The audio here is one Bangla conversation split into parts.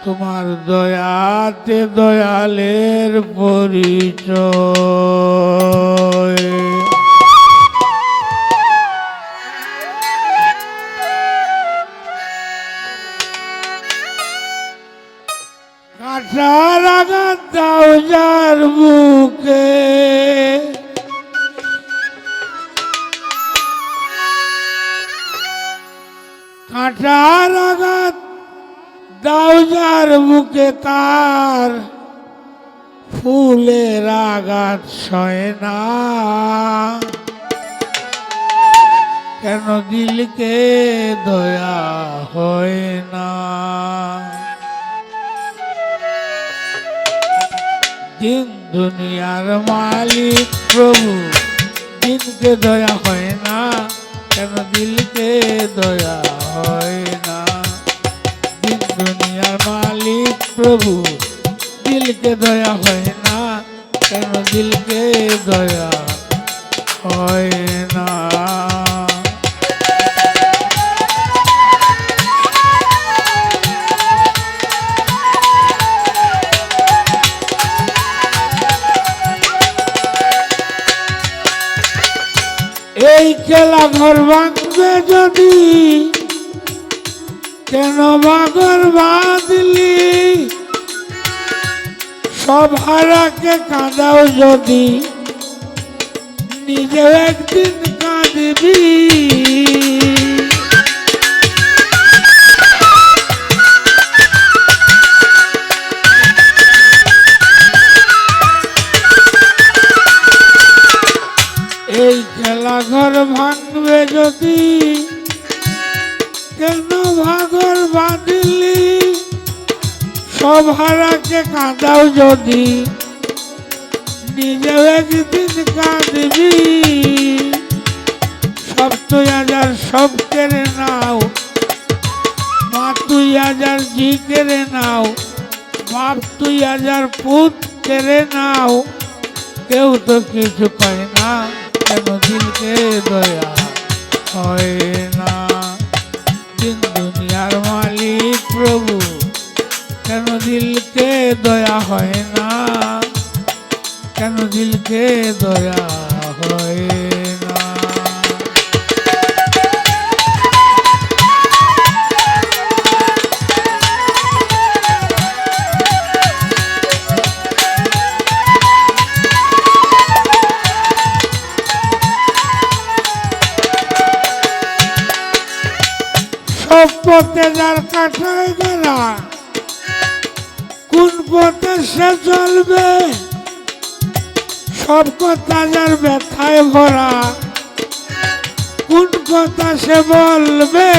তোমার দয়াতে দয়ালের পরিচয়। কাঁটার আঘাত দাও যার বুকে, কাঁটার আঘাত দাও যার বুকে, তার ফুলের আঘাত সয় না। কেন দিলকে দয়া হয় না? দিন দুনিয়ার মালিক প্রভু, দিনকে দয়া হয় না। কেন দিলকে দয়া হয় না? দিন দুনিয়ার মালিক প্রভু, দিলকে দয়া হয় না। কেন দিলকে দয়া হয় না? এই খেলা ঘর ভাঙবে যদি, কেন বাগর বাঁধলি? সব হারাকে কাঁদাও যদি, নিজেও একদিন কাঁদবি। এই খেলা ঘর ভাঙবে যদি, কেন ভাগর বাঁধলি? সব হারাকে কাঁদাও যদি, নিজেও একদিন কাঁদবি। সব তুই আজার সব কেড়ে নাও, মা তুই আজার জি কেড়ে নাও, বাপ তুই আজার পুত কেড়ে নাও, কেউ তো কিছু কয় না। কেন দিলকে দয়া হয় না? দিন দুনিয়ার মালিক প্রভু, কেন দিলকে দয়া হয় না? কেন দিলকে দয়া হয় না? সব পথে যার কাটায় গেলা, কোন পথে সে চলবে? সব কথা যার ব্যথায় ভরা, কোন কথা সে বলবে?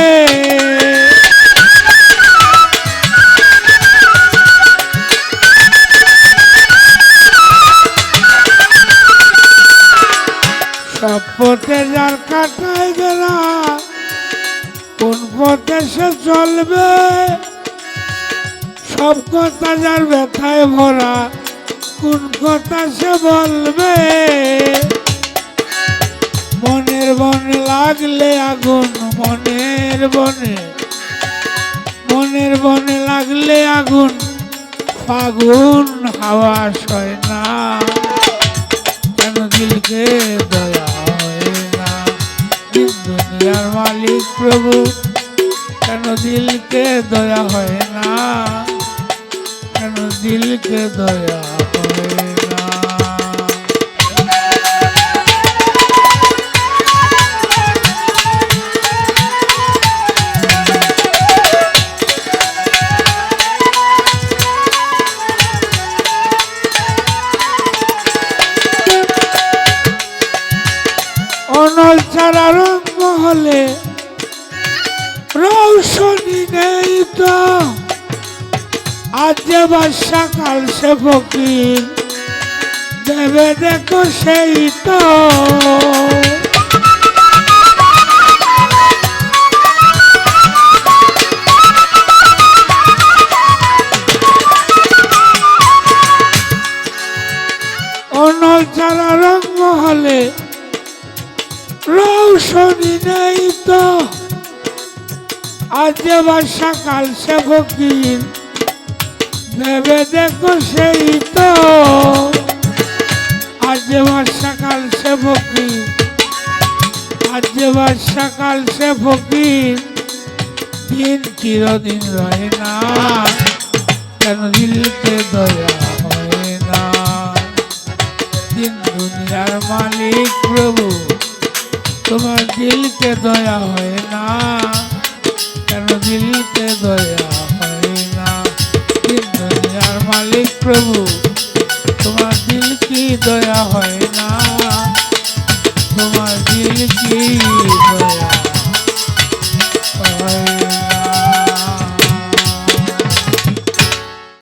সব পথে যার কাটায় গেলা, কোন পথে সে চলবে? সব কথা যার ব্যথায় ভরা, কোন কথা সে বলবে? মনের বনে লাগলে আগুন, মনের বনে, মনের বনে লাগলে আগুন, ফাগুন হাওয়া সয় না। কেন দিলকে দয়া হয় না? দিন দুনিয়ার মালিক প্রভু, কেন দিলকে দয়া হয় না? কেন দিলকে দয়া হয় না? অনল ছাড়া রঙ মহলে রৌশনি নেই তো, আজ যে বাদশা কাল সে ফকির, দেবে দেখো সেই তো। অনল ছাড়া রঙ মহলে রৌশনি নেই তো, আজ যে বাদশা কাল সে ফকির, ভেবে দেখো সেই তো আজ যে বর্ষাকাল সে ফকির, আজ যে বর্ষাকাল সে ফকির, দিন চিরদিন রহে না, কেন দিলকে দয়া হয় না। দিন দুনিয়ার মালিক প্রভু, তোমার দিলকে দয়া হয় না, কেন দিলকে দয়া হয় না। দিন দুনিয়ার মালিক প্রভু।